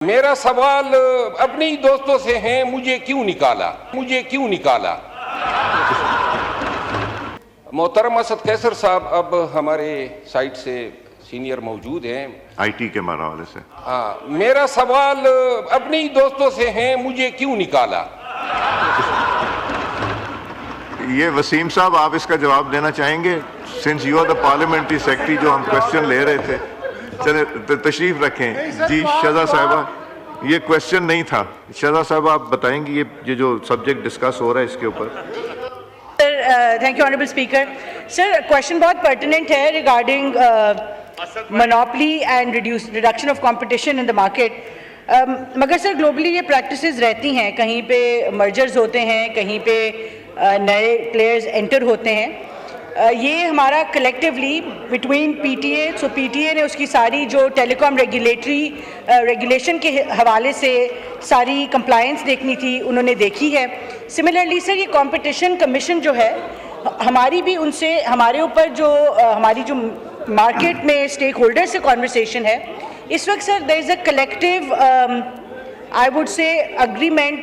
میرا سوال اپنے ہی دوستوں سے ہے، مجھے کیوں نکالا؟ محترم اسد قیصر صاحب اب ہمارے سائٹ سے سینئر موجود ہیں آئی ٹی کے حوالے سے. ہاں، میرا سوال اپنے ہی دوستوں سے ہے، مجھے کیوں نکالا؟ یہ وسیم صاحب آپ اس کا جواب دینا چاہیں گے since you are the parliamentary secretary, جو ہم کوشچن لے رہے تھے. چلے تشریف رکھیں. جی شہزاد صاحبہ، یہ کوشچن نہیں تھا. شہزاد صاحبہ آپ بتائیں گے یہ جو سبجیکٹ ڈسکس ہو رہا ہے اس کے اوپر. Thank you honourable speaker. Sir question بہت پرٹیننٹ ہے regarding monopoly and reduction of competition in the market. مگر سر گلوبلی یہ پریکٹسز رہتی ہیں، کہیں پہ مرجرز ہوتے ہیں، کہیں پہ نئے پلیئرز انٹر ہوتے ہیں. یہ ہمارا collectively between P T a, so P T A نے اس کی ساری جو ٹیلی کام ریگولیشن کے حوالے سے ساری کمپلائنس دیکھنی تھی، انہوں نے دیکھی ہے. سملرلی سر یہ کمپٹیشن کمیشن جو ہے، ہماری بھی ان سے ہمارے اوپر جو ہماری جو مارکیٹ میں اسٹیک ہولڈر سے کانورسیشن ہے اس وقت sir there is a collective I would say agreement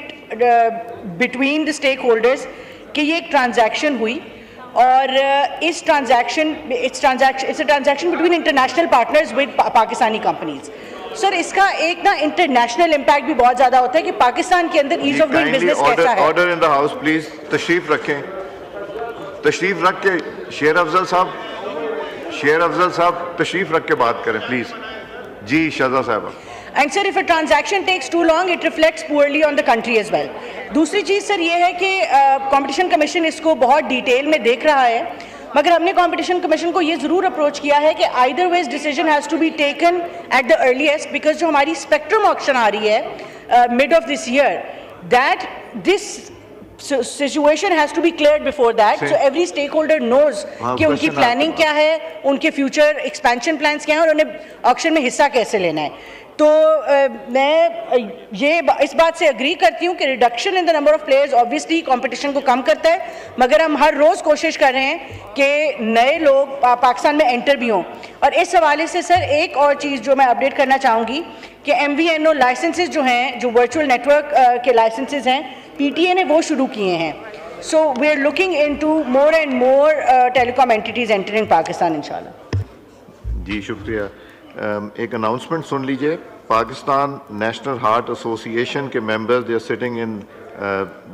between the stakeholders کہ یہ ایک ٹرانزیکشن ہوئی، اور اس transaction between international partners with Pakistani companies. Sir اس کا ایک نا انٹرنیشنل امپیکٹ بھی بہت زیادہ ہوتا ہے کہ پاکستان کے اندر ایز آف ڈوئنگ بزنس کیسا ہے. Order in the house please. تشریف رکھیں. تشریف رکھ کے شیر افضل صاحب تشریف رکھ کے بات کریں پلیز. جی شہزاد صاحبہ. And sir if a transaction tax too long it reflects poorly on the country as well. دوسری چیز سر یہ ہے کہ کمپٹیشن کمیشن اس کو بہت ڈیٹیل میں دیکھ رہا ہے، مگر ہم نے کمپٹیشن کمیشن کو یہ ضرور اپروچ کیا ہے کہ either ways decision has to be taken at the earliest, because جو ہماری اسپیکٹرم آکشن آ رہی ہے mid of this year, that this situation has to be cleared before that, so every stakeholder knows کہ ان کی پلاننگ کیا ہے، ان کے فیوچر ایکسپینشن پلانس کیا ہیں، اور انہیں آکشن میں حصہ کیسے لینا ہے. تو میں یہ اس بات سے اگری کرتی ہوں کہ reduction in the number of players obviously competition کو کم کرتا ہے، مگر ہم ہر روز کوشش کر رہے ہیں کہ نئے لوگ پاکستان میں انٹر بھی ہوں. اور اس حوالے سے سر ایک اور چیز جو میں اپڈیٹ کرنا چاہوں گی کہ M V N O licenses جو ہیں، جو ورچوئل نیٹ ورک کے لائسنسز ہیں، پی ٹی اے نے وہ شروع کیے ہیں. So we are looking into more and more telecom entities entering Pakistan انشاءاللہ. جی شکریہ. ایک اناؤنسمنٹ سن لیجئے. Pakistan national heart association کے members they are sitting in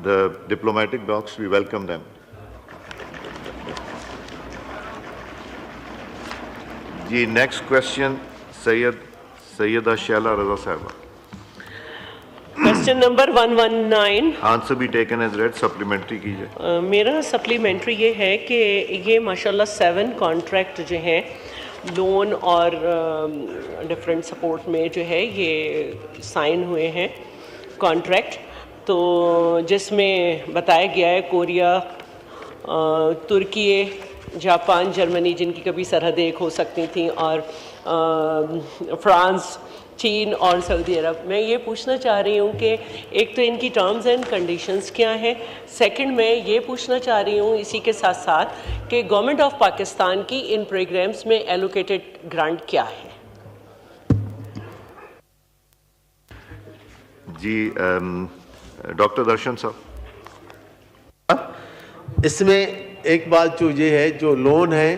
the diplomatic box. We welcome them. جی نیکسٹ کوشچن سیدہ شیلا رضا صاحبہ. Question number 119. آنسر بھی taken as read. Supplementary کیجیے. میرا سپلیمنٹری یہ ہے کہ یہ ماشاءاللہ 7 کانٹریکٹ جو ہیں لون اور ڈفرینٹ سپورٹ میں جو ہے یہ سائن ہوئے ہیں کانٹریکٹ، تو جس میں بتایا گیا ہے کوریا، ترکی، جاپان، جرمنی جن کی کبھی سرحدیں ایک ہو سکتی تھیں، اور فرانس، چین اور سعودی عرب. میں یہ پوچھنا چاہ رہی ہوں کہ ایک تو ان کی ٹرمز اینڈ کنڈیشنز کیا ہیں، سیکنڈ میں یہ پوچھنا چاہ رہی ہوں اسی کے ساتھ ساتھ کہ گورنمنٹ آف پاکستان کی ان پروگرامز میں ایلوکیٹڈ گرانٹ کیا ہے. جی ڈاکٹر درشن صاحب. اس میں ایک بات جو یہ ہے، جو لون ہے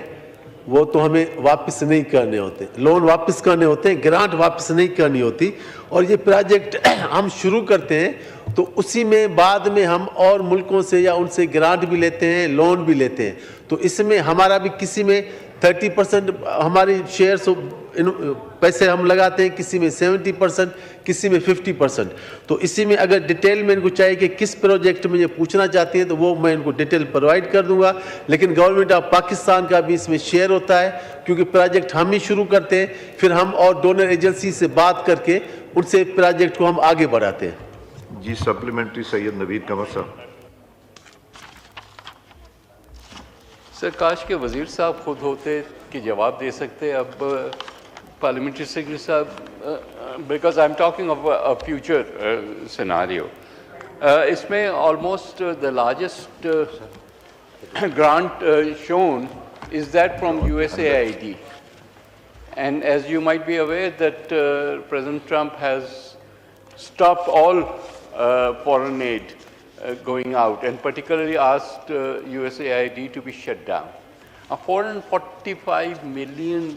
وہ تو ہمیں واپس نہیں کرنے ہوتے، لون واپس کرنے ہوتے ہیں، گرانٹ واپس نہیں کرنی ہوتی. اور یہ پروجیکٹ ہم شروع کرتے ہیں تو اسی میں بعد میں ہم اور ملکوں سے یا ان سے گرانٹ بھی لیتے ہیں، لون بھی لیتے ہیں. تو اس میں ہمارا بھی کسی میں 30% ہماری شیئرس پیسے ہم لگاتے ہیں، کسی میں 70%، کسی میں 50%. تو اسی میں اگر ڈیٹیل میں ان کو چاہیے کہ کس پروجیکٹ میں یہ پوچھنا چاہتے ہیں تو وہ میں ان کو ڈیٹیل پرووائڈ کر دوں گا. لیکن گورنمنٹ آف پاکستان کا بھی اس میں شیئر ہوتا ہے، کیونکہ پروجیکٹ ہم ہی شروع کرتے ہیں، پھر ہم اور ڈونر ایجنسی سے بات کر کے ان سے پروجیکٹ کو ہم آگے بڑھاتے ہیں. جی سپلیمنٹری سید نوید قمر صاحب. سر کاش کے وزیر صاحب خود ہوتے کہ جواب دے سکتے. اب پارلیمنٹری سیکرٹری صاحب، because I am talking of a future scenario, اس میں almost the largest grant shown is that from USAID. And as you might be aware that President Trump has stopped all foreign aid going out, and particularly asked USAID to be shut down. A $445 million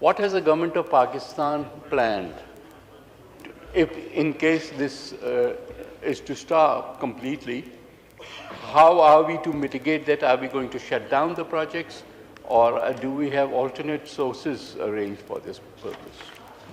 What has the government of Pakistan planned if in case this is to stop completely? How are we to mitigate that? Are we going to shut down the projects, or do we have alternate sources arranged for this purpose?